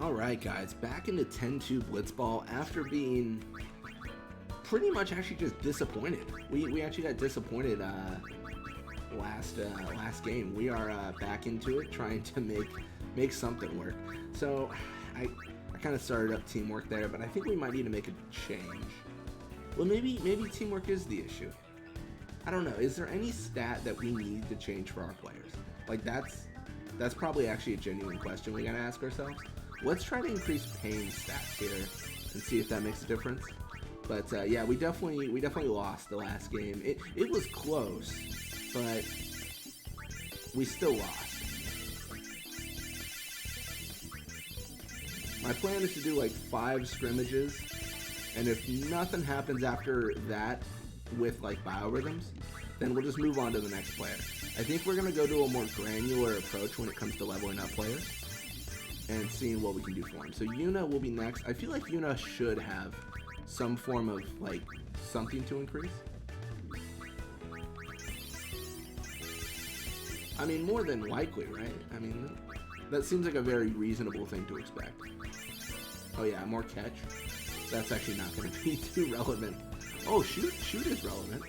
Alright guys, back into 10-2 Blitzball after being pretty much actually just disappointed. We actually got disappointed last game. We are back into it, trying to make something work. So I kind of started up teamwork there, but I think we might need to make a change. Well, maybe teamwork is the issue. I don't know. Is there any stat that we need to change for our players? Like that's probably actually a genuine question we gotta ask ourselves. Let's try to increase pain stats here and see if that makes a difference. But yeah, we definitely lost the last game. It was close, but we still lost. My plan is to do like 5 scrimmages, and if nothing happens after that with like biorhythms, then we'll just move on to the next player. I think we're gonna go to a more granular approach when it comes to leveling up players and seeing what we can do for him. So Yuna will be next. I feel like Yuna should have some form of like something to increase. I mean, more than likely, right? I mean, that seems like a very reasonable thing to expect. Oh yeah, more catch. That's actually not going to be too relevant. Oh, shoot is relevant.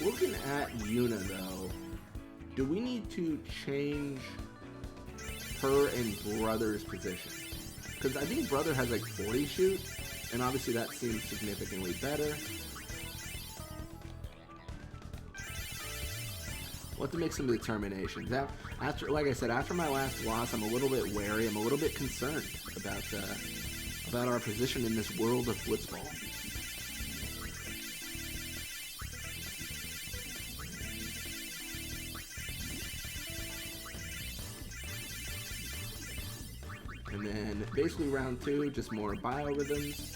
Looking at Yuna though, do we need to change her and Brother's position? Because I think Brother has like 40 shoot, and obviously that seems significantly better. We'll have to make some determinations. After, like I said, after my last loss, I'm a little bit wary. I'm a little bit concerned about our position in this world of Blitzball. And then basically round 2, just more biorhythms.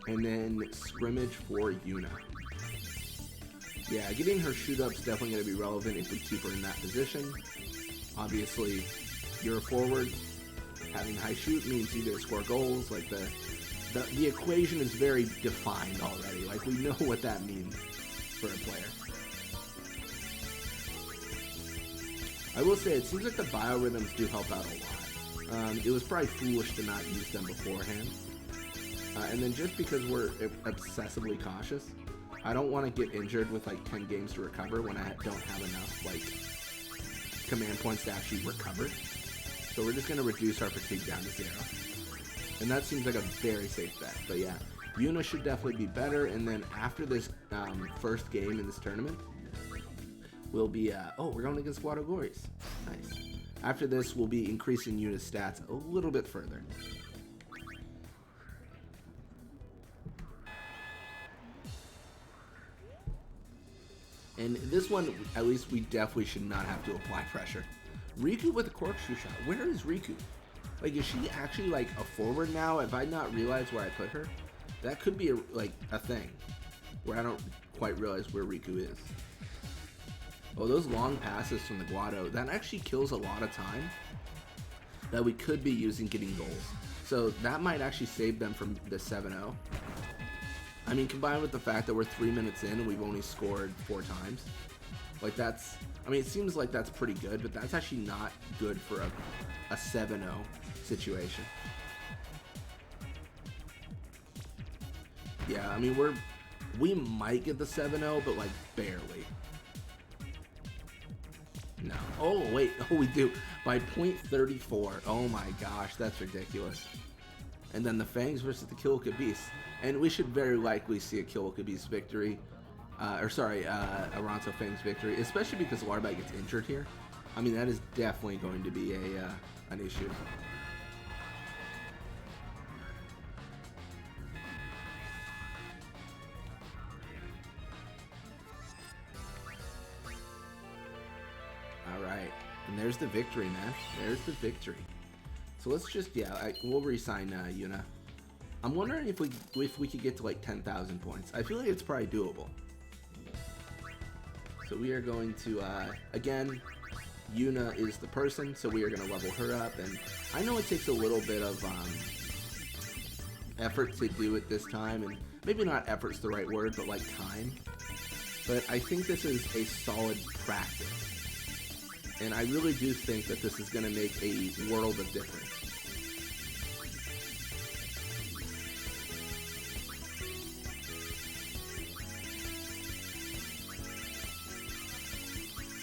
And then scrimmage for Yuna. Yeah, getting her shoot up's definitely going to be relevant if we keep her in that position. Obviously, you're a forward. Having high shoot means you get to score goals. Like the equation is very defined already. Like we know what that means for a player. I will say, it seems like the biorhythms do help out a lot. It was probably foolish to not use them beforehand. And then just because we're obsessively cautious, I don't want to get injured with like 10 games to recover when I don't have enough like command points to actually recover. So we're just going to reduce our fatigue down to 0. And that seems like a very safe bet. But yeah, Yuna should definitely be better. And then after this first game in this tournament, we'll be, oh, we're going against Water Glories. Nice. After this, we'll be increasing Yuna's stats a little bit further. And this one, at least we definitely should not have to apply pressure. Riku with a corkscrew shot. Where is Riku? Like, is she actually like a forward now? Have I not realized where I put her? That could be like a thing where I don't quite realize where Riku is. Oh, those long passes from the Guado, that actually kills a lot of time that we could be using getting goals. So that might actually save them from the 7-0. I mean, combined with the fact that we're 3 minutes in and we've only scored 4 times. Like that's, I mean, it seems like that's pretty good, but that's actually not good for a 7-0 situation. Yeah, I mean, we might get the 7-0, but like barely. No. Oh, wait. Oh, we do. By .34. Oh my gosh, that's ridiculous. And then the Fangs versus the Killika Beast. And we should very likely see a Killika Beast victory. A Ronto Fangs victory. Especially because Larbat gets injured here. I mean, that is definitely going to be an issue. Alright. And there's the victory, man. There's the victory. So let's just, yeah, we'll re-sign Yuna. I'm wondering if we could get to like 10,000 points. I feel like it's probably doable. So we are going to, again, Yuna is the person, so we are going to level her up. And I know it takes a little bit of effort to do it this time, and maybe not effort's the right word, but like time. But I think this is a solid practice. And I really do think that this is going to make a world of difference.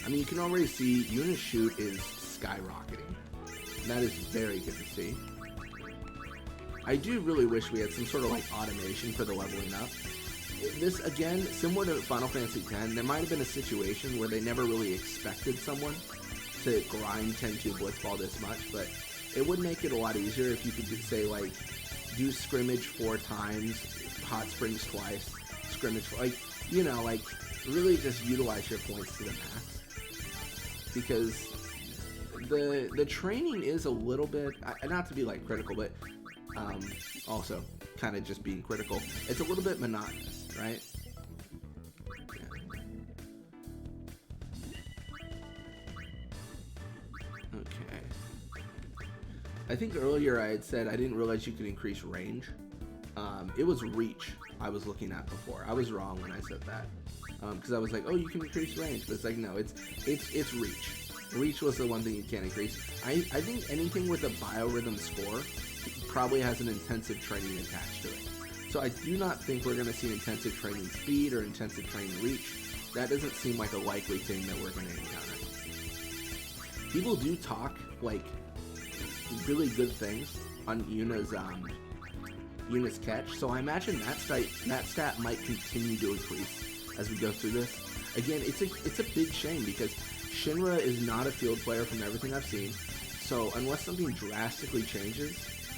I mean, you can already see Yuna's shoot is skyrocketing. And that is very good to see. I do really wish we had some sort of like automation for the leveling up. This, again, similar to Final Fantasy X, there might have been a situation where they never really expected someone to grind 10-2 Blitzball this much, but it would make it a lot easier if you could say, like, do scrimmage 4 times, hot springs twice, scrimmage, like, you know, like, really just utilize your points to the max. Because the training is a little bit, not to be, like, critical, but also kind of just being critical, it's a little bit monotonous, right? Okay. I think earlier I had said I didn't realize you could increase range. It was reach I was looking at before. I was wrong when I said that. Because I was like, oh, you can increase range, but it's like, no, it's reach. Reach was the one thing you can't increase. I think anything with a biorhythm score probably has an intensive training attached to it. So I do not think we're going to see intensive training speed or intensive training reach. That doesn't seem like a likely thing that we're going to encounter. People do talk, like, really good things on Yuna's catch, so I imagine that stat might continue to increase as we go through this. Again, it's a big shame because Shinra is not a field player from everything I've seen, so unless something drastically changes,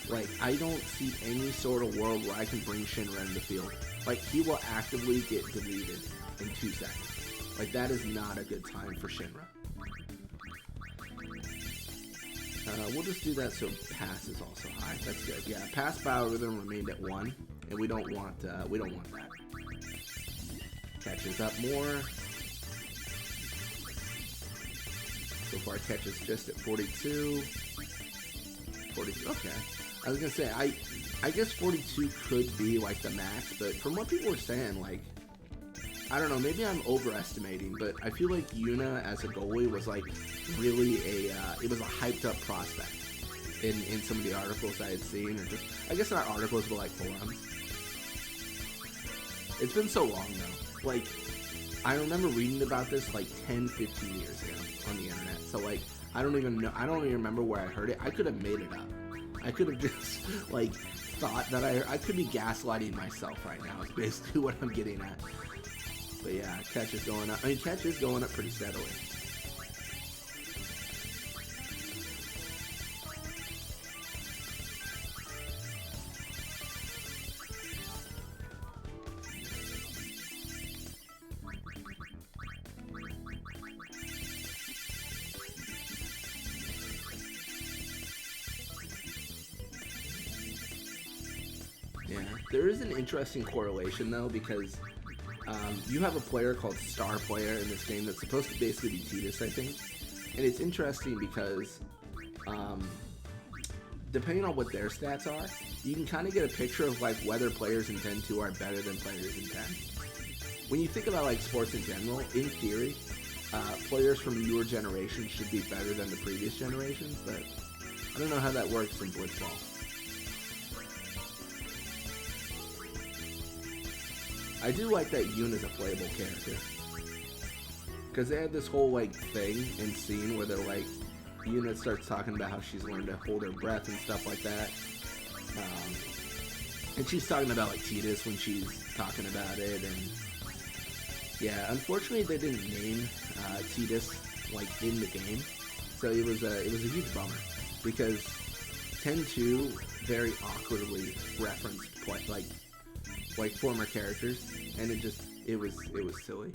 like, I don't see any sort of world where I can bring Shinra in the field. Like, he will actively get deleted in 2 seconds. Like, that is not a good time for Shinra. We'll just do that so pass is also high. That's good. Yeah, pass biorhythm remained at 1, and we don't want that. Catches up more. So far, catches just at 42. 42. Okay. I was gonna say I guess 42 could be like the max, but from what people were saying, like, I don't know, maybe I'm overestimating, but I feel like Yuna as a goalie was like really it was a hyped up prospect in some of the articles I had seen, or just, I guess not articles, but like forums. It's been so long though. Like, I remember reading about this like 10, 15 years ago on the internet. So like, I don't even remember where I heard it. I could have made it up. I could have just like thought that I could be gaslighting myself right now. Is basically what I'm getting at. But yeah, catch is going up. I mean, catch is going up pretty steadily. Yeah, there is an interesting correlation though, because you have a player called Star Player in this game that's supposed to basically be Tidus, I think. And it's interesting because depending on what their stats are, you can kind of get a picture of like whether players in Gen 2 are better than players in 10. When you think about like sports in general, in theory, players from newer generations should be better than the previous generations, but I don't know how that works in Blitzball. I do like that Yuna's a playable character, because they had this whole like thing and scene where they're like, Yuna starts talking about how she's learned to hold her breath and stuff like that, and she's talking about like Tidus when she's talking about it, and yeah, unfortunately they didn't name Tidus like in the game, so it was a huge bummer, because 10-2 very awkwardly referenced like former characters, and it was silly.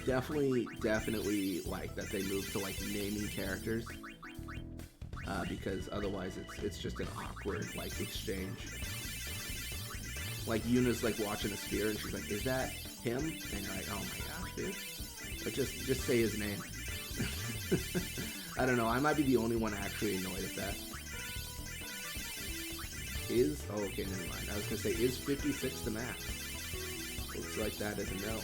Definitely like that they moved to like naming characters, because otherwise it's just an awkward like exchange. Like Yuna's like watching a spear and she's like, "Is that him?" And you're like, "Oh my gosh, dude!" But just say his name. I don't know. I might be the only one actually annoyed at that. Oh, okay, never mind. I was gonna say, is 56 the max? Looks like that is a no.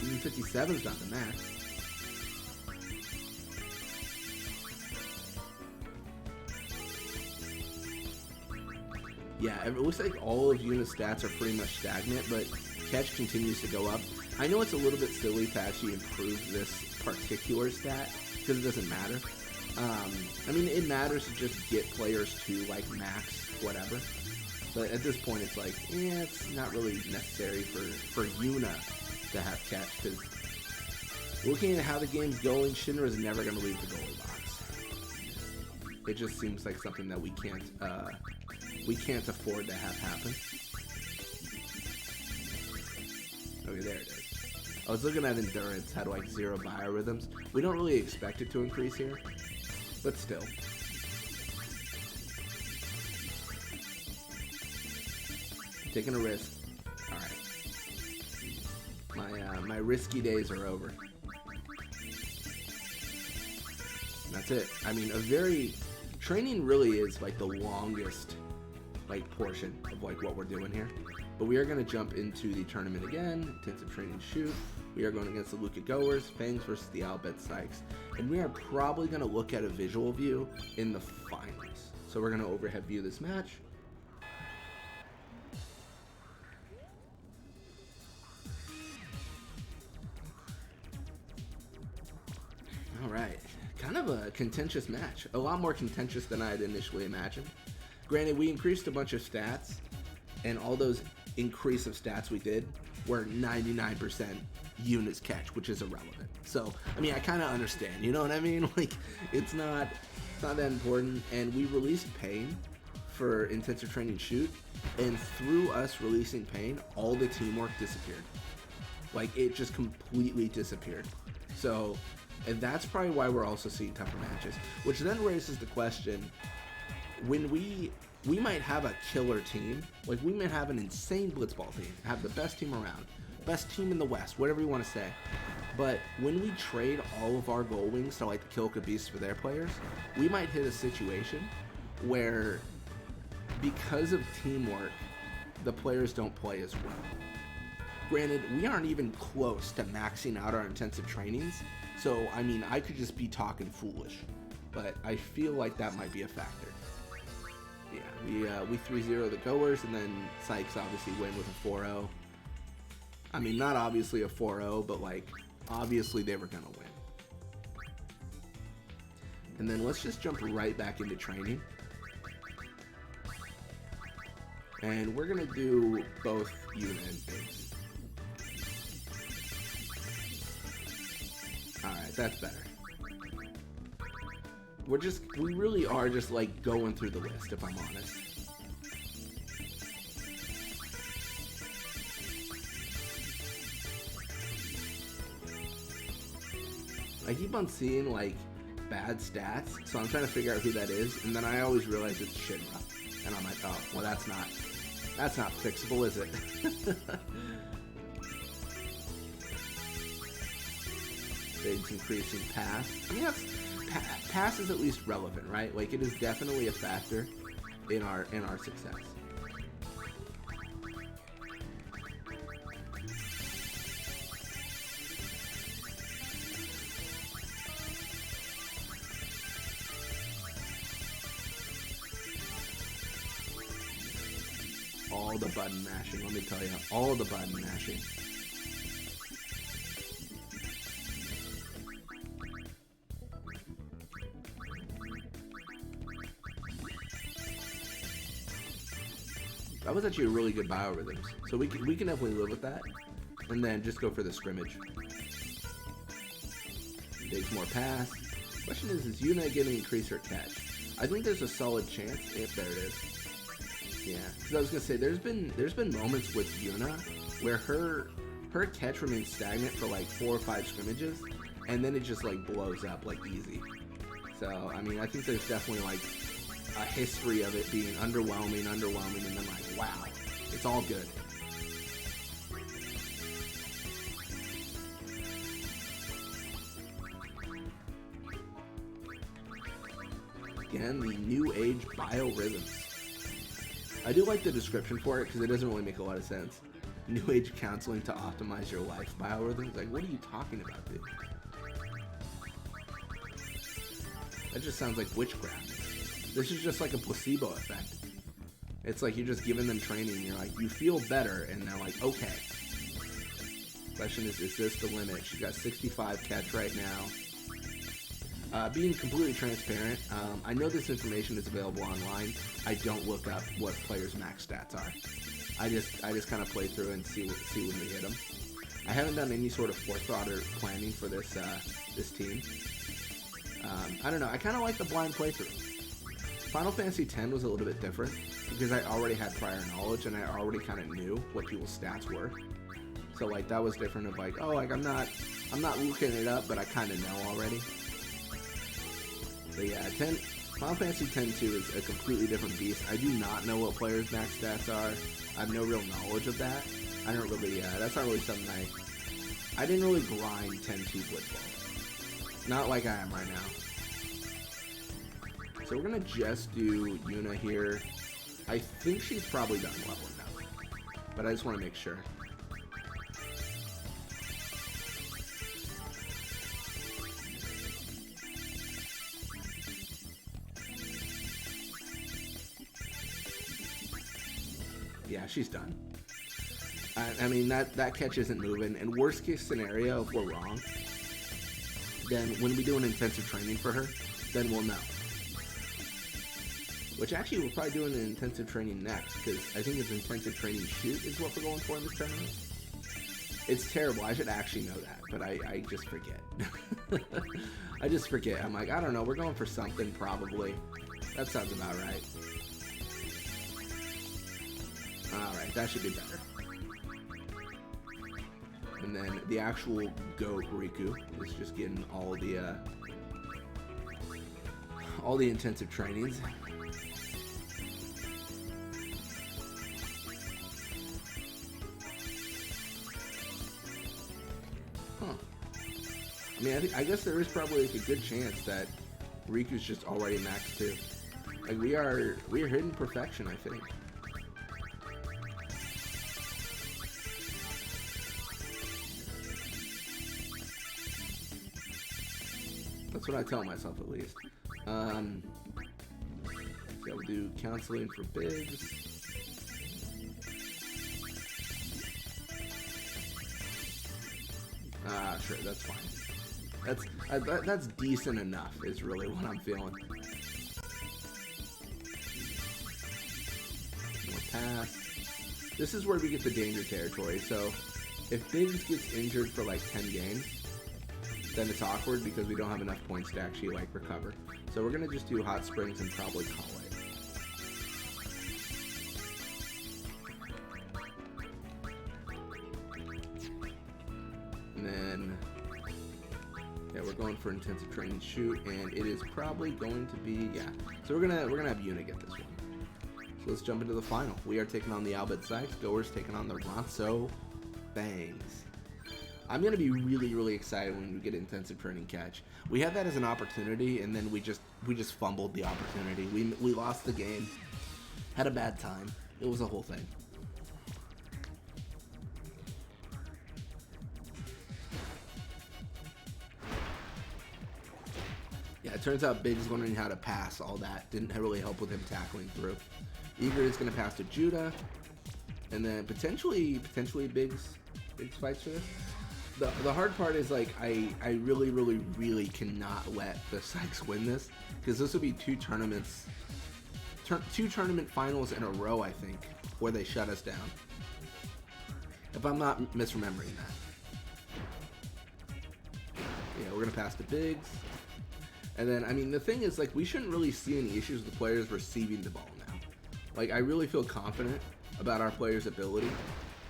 Even 57's not the max. Yeah, it looks like all of Yuna's stats are pretty much stagnant, but catch continues to go up. I know it's a little bit silly to actually improve this particular stat, because it doesn't matter. I mean, it matters to just get players to, like, max whatever. But at this point, it's like, it's not really necessary for Yuna to have catch, because looking at how the game's going, Shinra is never going to leave the goalie box. It just seems like something that we can't afford to have happen. Okay, there it is. I was looking at endurance, had like 0 biorhythms. We don't really expect it to increase here, but still. Taking a risk. All right. My risky days are over. And that's it. I mean, training really is like the longest like portion of like what we're doing here. But we are going to jump into the tournament again. Intensive training shoot. We are going against the Luca Goers, Fangs versus the Albet Sykes. And we are probably going to look at a visual view in the finals. So we're going to overhead view this match. Alright, kind of a contentious match. A lot more contentious than I had initially imagined. Granted, we increased a bunch of stats, and all those increase of stats we did were 99% Yuna's catch, which is irrelevant. So, I mean, I kind of understand, you know what I mean? Like, it's not that important, and we released Pain for Intensive Training Shoot, and through us releasing Pain, all the teamwork disappeared. Like, it just completely disappeared. So, and that's probably why we're also seeing tougher matches, which then raises the question, when we might have a killer team, like we might have an insane Blitzball team, have the best team around, best team in the West, whatever you want to say, but when we trade all of our Gullwings to like the Kill Beasts for their players, we might hit a situation where because of teamwork, the players don't play as well. Granted, we aren't even close to maxing out our intensive trainings, so I mean, I could just be talking foolish, but I feel like that might be a factor. Yeah, we 3-0 the Goers, and then Sykes obviously win with a 4-0. I mean, not obviously a 4-0, but like, obviously they were gonna win. And then let's just jump right back into training. And we're gonna do both Yuna and Fangs. Alright, that's better. We really are just like going through the list, if I'm honest. I keep on seeing like bad stats, so I'm trying to figure out who that is, and then I always realize it's Shinra. And I'm like, oh, well that's not fixable, is it? It's increasing pass. I mean, pass is at least relevant, right? Like, it is definitely a factor in our success. All the button mashing, let me tell you, all the button mashing. That was actually a really good biorhythms, so we can definitely live with that, and then just go for the scrimmage. Takes more pass. Question is Yuna going to increase her catch? I think there's a solid chance. If there it is. Yeah, because I was gonna say there's been moments with Yuna where her catch remains stagnant for like 4 or 5 scrimmages, and then it just like blows up like easy. So I mean, I think there's definitely like a history of it being underwhelming, and then like, wow, it's all good. Again, the new age biorhythms. I do like the description for it because it doesn't really make a lot of sense. New age counseling to optimize your life biorhythms. Like, what are you talking about, dude? That just sounds like witchcraft. This is just like a placebo effect. It's like you're just giving them training, and you're like, you feel better, and they're like, okay. Question is this the limit? She's got 65 catch right now. Being completely transparent, I know this information is available online. I don't look up what players' max stats are. I just kind of play through and see when we hit them. I haven't done any sort of forethought or planning for this this team. I don't know. I kind of like the blind playthrough. Final Fantasy X was a little bit different because I already had prior knowledge and I already kind of knew what people's stats were. So like that was different of like, oh, like I'm not looking it up, but I kind of know already. But yeah, Final Fantasy X-2 is a completely different beast. I do not know what players' max stats are. I have no real knowledge of that. I don't really, that's not really something I didn't really grind 10-2 Blitzball. Not like I am right now. So we're gonna just do Yuna here. I think she's probably done leveling up, but I just want to make sure. Yeah, she's done. I mean, that catch isn't moving, and worst case scenario, if we're wrong, then when we do an intensive training for her, then we'll know. Which actually, we're probably doing an intensive training next, because I think it's intensive training shoot is what we're going for in this tournament. It's terrible. I should actually know that, but I just forget. I just forget. I'm like, I don't know. We're going for something, probably. That sounds about right. Alright, that should be better. And then the actual GOAT Riku is just getting all the intensive trainings. Huh. I mean, I guess there is probably like a good chance that Riku's just already maxed too. Like we are hitting perfection, I think. That's what I tell myself, at least. So we'll do counseling for bigs. Sure, that's fine. That's decent enough, is really what I'm feeling. More pass. This is where we get the danger territory. So if Biggs gets injured for like 10 games, then it's awkward because we don't have enough points to actually like recover. So we're gonna just do hot springs and probably call it. And then yeah, we're going for intensive training shoot, and it is probably going to be So we're gonna have Yuna get this one. So let's jump into the final. We are taking on the Albert Sykes. Goer's taking on the Ronso Bangs. I'm going to be really, really excited when we get intensive training catch. We had that as an opportunity, and then we just fumbled the opportunity. We lost the game. Had a bad time. It was a whole thing. Yeah, it turns out Biggs learning how to pass all that didn't really help with him tackling through. Eager is going to pass to Judah, and then potentially Biggs fights for this. The hard part is like I really, really, really cannot let the Sykes win this, because this will be two tournament finals in a row, I think, where they shut us down. If I'm not misremembering that. Yeah, we're gonna pass to Biggs, and then I mean the thing is like we shouldn't really see any issues with the players receiving the ball now. Like I really feel confident about our players' ability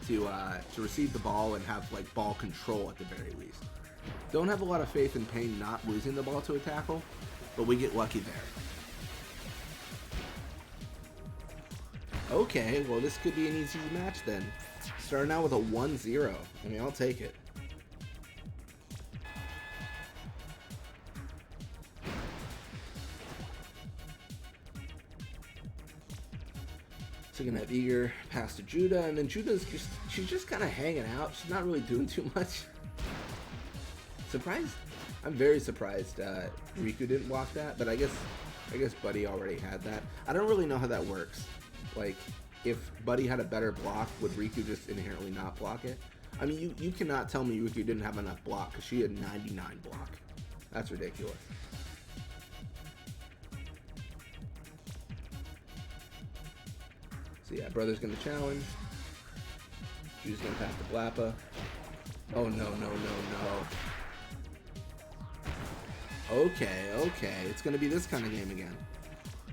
to receive the ball and have like ball control at the very least. Don't have a lot of faith in Payne not losing the ball to a tackle, but we get lucky there. Okay, well this could be an easy match then. Starting out with a 1-0. I mean, I'll take it. So we're gonna have Eager pass to Judah, and then she's just kind of hanging out. She's not really doing too much. Surprised? I'm very surprised Riku didn't walk that, but I guess Buddy already had that. I don't really know how that works. Like, if Buddy had a better block, would Riku just inherently not block it? I mean, you cannot tell me Riku didn't have enough block because she had 99 block. That's ridiculous. So yeah, brother's gonna challenge. She's gonna pass to Blappa. Oh no, no, no, no. Okay, okay. It's gonna be this kind of game again.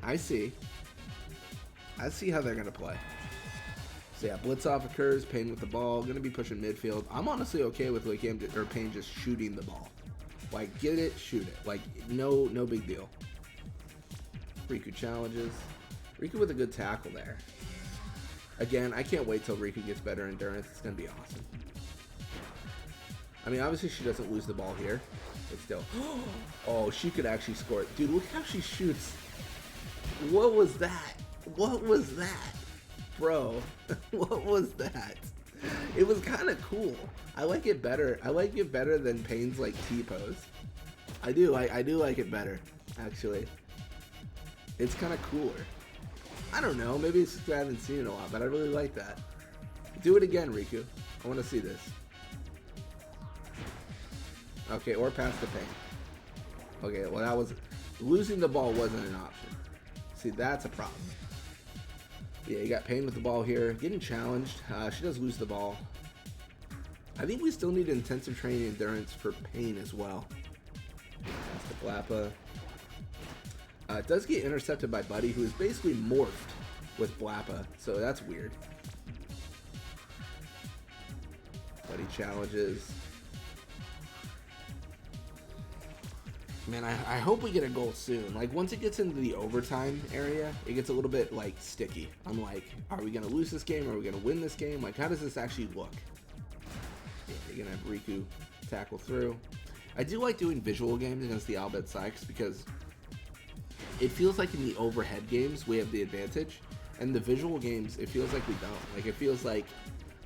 I see. I see how they're gonna play. So yeah, blitz off occurs, Payne with the ball, gonna be pushing midfield. I'm honestly okay with like Payne just shooting the ball. Like, get it, shoot it. Like, no big deal. Riku challenges. Riku with a good tackle there. Again, I can't wait till Riku gets better endurance. It's gonna be awesome. I mean, obviously she doesn't lose the ball here, but still. Oh, she could actually score it. Dude, look how she shoots. What was that? What was that? Bro, what was that? It was kind of cool. I like it better. I like it better than Payne's like T-pose. I do like it better, actually. It's kind of cooler. I don't know, maybe it's because I haven't seen it a lot, but I really like that. Do it again, Riku. I want to see this. Okay, or pass to Payne. Okay, well that was... Losing the ball wasn't an option. See, that's a problem. Yeah, you got Payne with the ball here. Getting challenged. She does lose the ball. I think we still need intensive training endurance for Payne as well. That's the Blappa. It does get intercepted by Buddy, who is basically morphed with Blappa, so that's weird. Buddy challenges. Man, I hope we get a goal soon. Like, once it gets into the overtime area, it gets a little bit, like, sticky. I'm like, are we going to lose this game? Are we going to win this game? Like, how does this actually look? Yeah, you're going to have Riku tackle through. I do like doing visual games against the Albed Sykes because it feels like in the overhead games we have the advantage, and the visual games, it feels like we don't. Like, it feels like,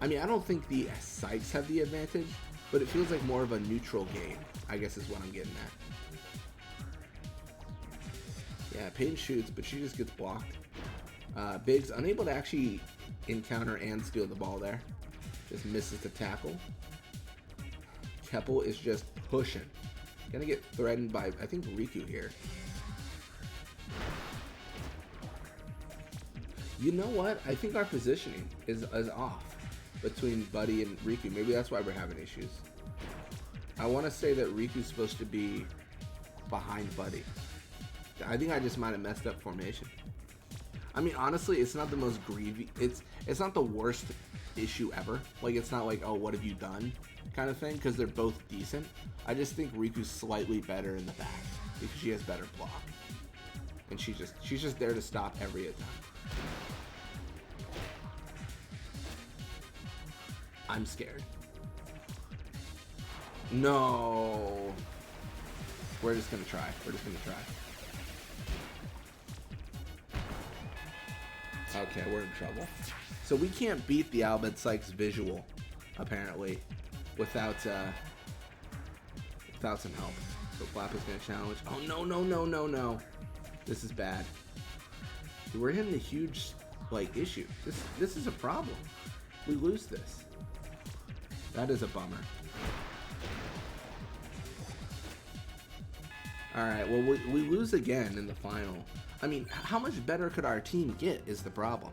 I mean, I don't think the Sykes have the advantage, but it feels like more of a neutral game, I guess is what I'm getting at. Yeah, Payne shoots, but she just gets blocked. Biggs unable to actually encounter and steal the ball there. Just misses the tackle. Keppel is just pushing. Gonna get threatened by, I think, Riku here. You know what? I think our positioning is off between Buddy and Riku. Maybe that's why we're having issues. I want to say that Riku's supposed to be behind Buddy. I think I just might have messed up formation. I mean, honestly, it's not the most grievous. It's not the worst issue ever. Like, it's not like, oh, what have you done kind of thing, because they're both decent. I just think Riku's slightly better in the back because she has better block, and she's just there to stop every attempt. I'm scared. No. We're just gonna try. We're just gonna try. Okay, we're in trouble. So we can't beat the Albed Sykes visual, apparently, without some help. So Flap is gonna challenge. Oh no, no, no, no, no. This is bad. We're hitting a huge, like, issue. This is a problem. We lose this. That is a bummer. Alright, well, we lose again in the final. I mean, how much better could our team get is the problem.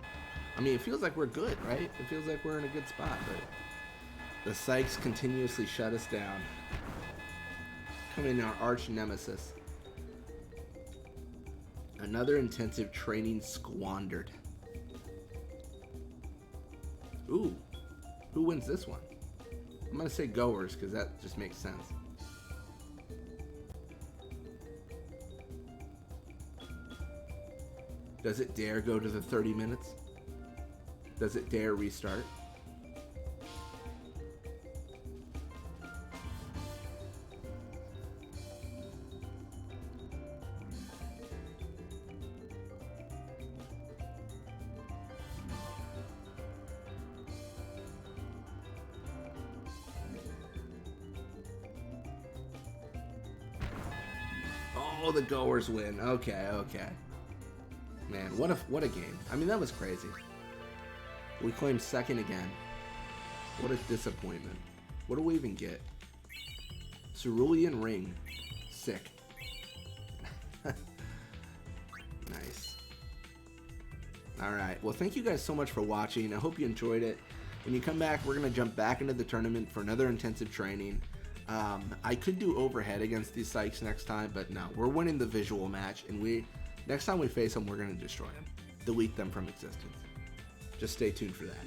I mean, it feels like we're good, right? It feels like we're in a good spot, but the Sykes continuously shut us down. Coming in our arch nemesis. Another intensive training squandered. Ooh, who wins this one? I'm gonna say goers because that just makes sense. Does it dare go to the 30 minutes? Does it dare restart? Oh, the goers win. Okay, okay. Man, what a game. I mean, that was crazy. We claimed second again. What a disappointment. What do we even get? Cerulean Ring. Sick. Nice. Alright, well thank you guys so much for watching. I hope you enjoyed it. When you come back, we're going to jump back into the tournament for another intensive training. I could do overhead against these Sykes next time, but no, we're winning the visual match, and next time we face them, we're going to destroy them. Delete them from existence. Just stay tuned for that.